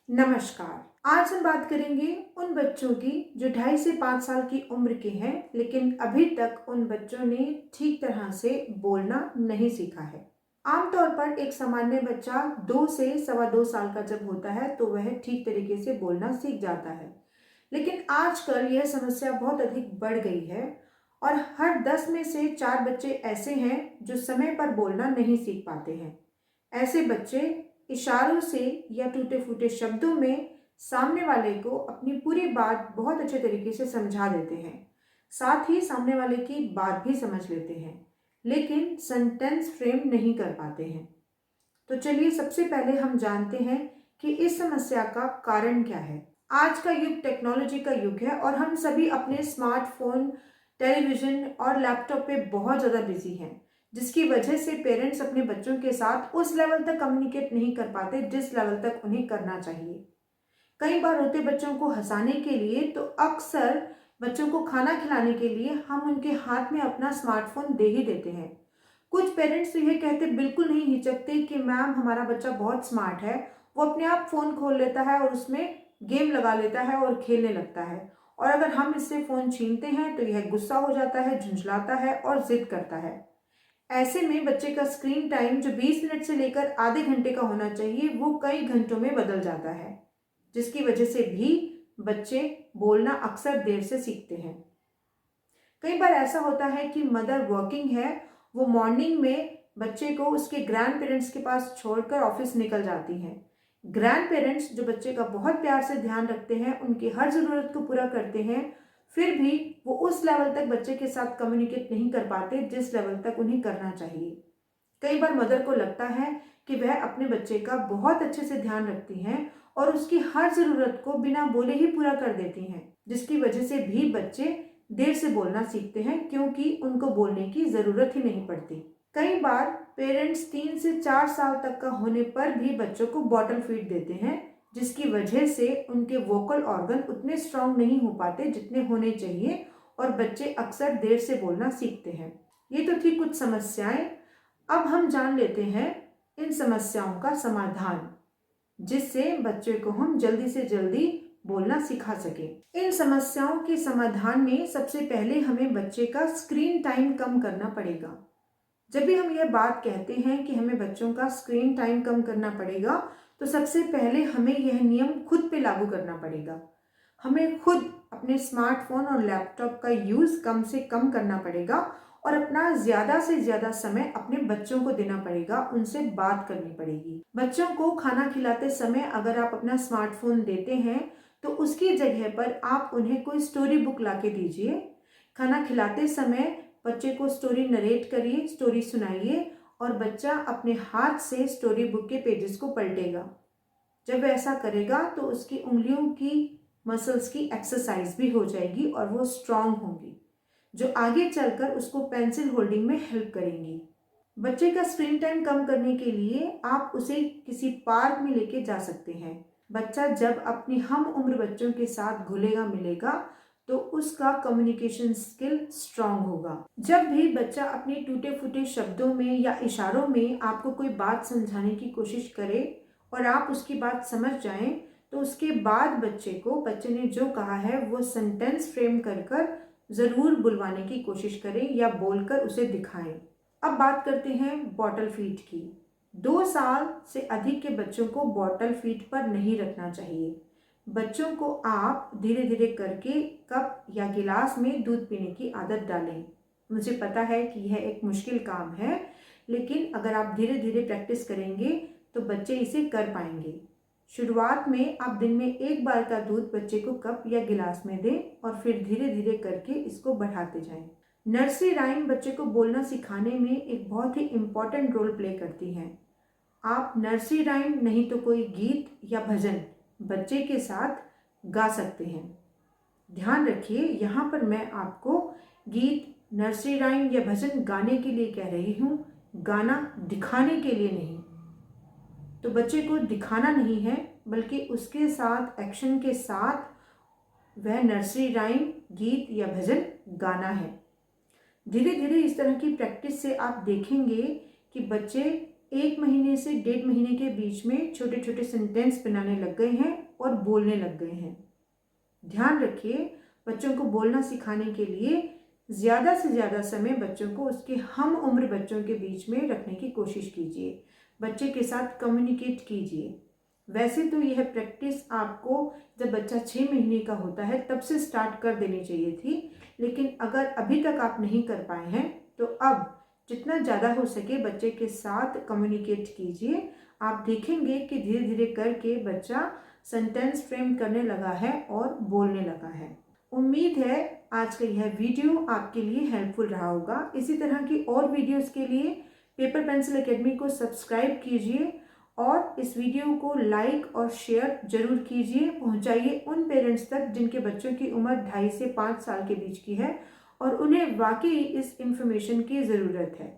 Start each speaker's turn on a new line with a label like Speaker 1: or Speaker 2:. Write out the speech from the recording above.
Speaker 1: नमस्कार। आज हम बात करेंगे उन बच्चों की जो 2.5 से 5 साल की उम्र के हैं, लेकिन अभी तक उन बच्चों ने ठीक तरह से बोलना नहीं सीखा है। आमतौर पर एक सामान्य बच्चा 2 से सवा 2 साल का जब होता है तो वह ठीक तरीके से बोलना सीख जाता है। लेकिन आजकल यह समस्या बहुत अधिक बढ़ गई है और हर 10 में से 4 बच्चे ऐसे हैं जो समय पर बोलना नहीं सीख पाते हैं। ऐसे बच्चे इशारों से या टूटे-फूटे शब्दों में सामने वाले को अपनी पूरी बात बहुत अच्छे तरीके से समझा देते हैं। साथ ही सामने वाले की बात भी समझ लेते हैं, लेकिन सेंटेंस फ्रेम नहीं कर पाते हैं। तो चलिए सबसे पहले हम जानते हैं कि इस समस्या का कारण क्या है। आज का युग टेक्नोलॉजी का युग है और हम सभी अपने स्मार्टफ़ोन, टेलीविज़न और लैपटॉप पे बहुत ज़्यादा बिज़ी हैं, जिसकी वजह से पेरेंट्स अपने बच्चों के साथ उस लेवल तक कम्युनिकेट नहीं कर पाते जिस लेवल तक उन्हें करना चाहिए। कई बार रोते बच्चों को हँसाने के लिए तो अक्सर बच्चों को खाना खिलाने के लिए हम उनके हाथ में अपना स्मार्टफ़ोन दे ही देते हैं। कुछ पेरेंट्स तो ये कहते बिल्कुल नहीं हिचकते कि मैम हमारा बच्चा बहुत स्मार्ट है, वो अपने आप फ़ोन खोल लेता है और उसमें गेम लगा लेता है और खेलने लगता है। और अगर हम इससे फ़ोन छीनते हैं तो यह गुस्सा हो जाता है, झुंझलाता है और ज़िद करता है। ऐसे में बच्चे का स्क्रीन टाइम जो 20 मिनट से लेकर आधे घंटे का होना चाहिए, वो कई घंटों में बदल जाता है, जिसकी वजह से भी बच्चे बोलना अक्सर देर से सीखते हैं। कई बार ऐसा होता है कि मदर वर्किंग है, वो मॉर्निंग में बच्चे को उसके ग्रैंड पेरेंट्स के पास छोड़कर ऑफिस निकल जाती हैं। ग्रैंड पेरेंट्स जो बच्चे का बहुत प्यार से ध्यान रखते हैं, उनकी हर ज़रूरत को पूरा करते हैं, फिर भी वो उस लेवल तक बच्चे के साथ कम्युनिकेट नहीं कर पाते जिस लेवल तक उन्हें करना चाहिए। कई बार मदर को लगता है कि वह अपने बच्चे का बहुत अच्छे से ध्यान रखती हैं और उसकी हर ज़रूरत को बिना बोले ही पूरा कर देती हैं, जिसकी वजह से भी बच्चे देर से बोलना सीखते हैं क्योंकि उनको बोलने की ज़रूरत ही नहीं पड़ती। कई बार पेरेंट्स 3 से 4 साल तक का होने पर भी बच्चों को बॉटल फीड देते हैं, जिसकी वजह से उनके वोकल ऑर्गन उतने स्ट्रांग नहीं हो पाते जितने होने चाहिए और बच्चे अक्सर देर से बोलना सीखते हैं। ये तो थी कुछ समस्याएं। अब हम जान लेते हैं इन समस्याओं का समाधान, जिससे बच्चे को हम जल्दी से जल्दी बोलना सिखा सकें। इन समस्याओं के समाधान में सबसे पहले हमें बच्चे का स्क्रीन टाइम कम करना पड़ेगा। जब भी हम यह बात कहते हैं कि हमें बच्चों का स्क्रीन टाइम कम करना पड़ेगा, तो सबसे पहले हमें यह नियम खुद पे लागू करना पड़ेगा। हमें खुद अपने स्मार्टफोन और लैपटॉप का यूज़ कम से कम करना पड़ेगा और अपना ज़्यादा से ज़्यादा समय अपने बच्चों को देना पड़ेगा, उनसे बात करनी पड़ेगी। बच्चों को खाना खिलाते समय अगर आप अपना स्मार्टफोन देते हैं, तो उसकी जगह पर आप उन्हें कोई स्टोरी बुक ला के दीजिए। खाना खिलाते समय बच्चे को स्टोरी नरेट करिए, स्टोरी सुनाइए और बच्चा अपने हाथ से स्टोरी बुक के पेजेस को पलटेगा। जब वह ऐसा करेगा तो उसकी उंगलियों की मसल्स की एक्सरसाइज भी हो जाएगी और वो स्ट्रांग होंगी, जो आगे चलकर उसको पेंसिल होल्डिंग में हेल्प करेंगी। बच्चे का स्क्रीन टाइम कम करने के लिए आप उसे किसी पार्क में लेके जा सकते हैं। बच्चा जब अपनी हम उम्र बच्चों के साथ घुलेगा मिलेगा तो उसका कम्युनिकेशन स्किल स्ट्रांग होगा। जब भी बच्चा अपने टूटे फूटे शब्दों में या इशारों में आपको कोई बात समझाने की कोशिश करे और आप उसकी बात समझ जाएं, तो उसके बाद बच्चे ने जो कहा है वो सेंटेंस फ्रेम कर कर ज़रूर बुलवाने की कोशिश करें या बोलकर उसे दिखाएं। अब बात करते हैं बॉटल फीड की। 2 साल से अधिक के बच्चों को बॉटल फीड पर नहीं रखना चाहिए। बच्चों को आप धीरे धीरे करके कप या गिलास में दूध पीने की आदत डालें। मुझे पता है कि यह एक मुश्किल काम है, लेकिन अगर आप धीरे धीरे प्रैक्टिस करेंगे तो बच्चे इसे कर पाएंगे। शुरुआत में आप दिन में 1 बार का दूध बच्चे को कप या गिलास में दें और फिर धीरे धीरे करके इसको बढ़ाते जाएं। नर्सरी राइम बच्चे को बोलना सिखाने में एक बहुत ही इम्पॉर्टेंट रोल प्ले करती हैं। आप नर्सरी राइम नहीं तो कोई गीत या भजन बच्चे के साथ गा सकते हैं। ध्यान रखिए, यहाँ पर मैं आपको गीत, नर्सरी राइम या भजन गाने के लिए कह रही हूँ, गाना दिखाने के लिए नहीं। तो बच्चे को दिखाना नहीं है, बल्कि उसके साथ एक्शन के साथ वह नर्सरी राइम, गीत या भजन गाना है। धीरे धीरे इस तरह की प्रैक्टिस से आप देखेंगे कि बच्चे 1 महीने से 1.5 महीने के बीच में छोटे छोटे सेंटेंस बनाने लग गए हैं और बोलने लग गए हैं। ध्यान रखिए, बच्चों को बोलना सिखाने के लिए ज़्यादा से ज़्यादा समय बच्चों को उसके हम उम्र बच्चों के बीच में रखने की कोशिश कीजिए। बच्चे के साथ कम्युनिकेट कीजिए। वैसे तो यह प्रैक्टिस आपको जब बच्चा 6 महीने का होता है तब से स्टार्ट कर देनी चाहिए थी, लेकिन अगर अभी तक आप नहीं कर पाए हैं तो अब जितना ज़्यादा हो सके बच्चे के साथ कम्युनिकेट कीजिए। आप देखेंगे कि धीरे धीरे करके बच्चा सेंटेंस फ्रेम करने लगा है और बोलने लगा है। उम्मीद है आज का यह वीडियो आपके लिए हेल्पफुल रहा होगा। इसी तरह की और वीडियोस के लिए पेपर पेंसिल एकेडमी को सब्सक्राइब कीजिए और इस वीडियो को लाइक और शेयर जरूर कीजिए। पहुंचाइए उन पेरेंट्स तक जिनके बच्चों की उम्र 2.5 से 5 साल के बीच की है और उन्हें वाकई इस इंफॉर्मेशन की ज़रूरत है।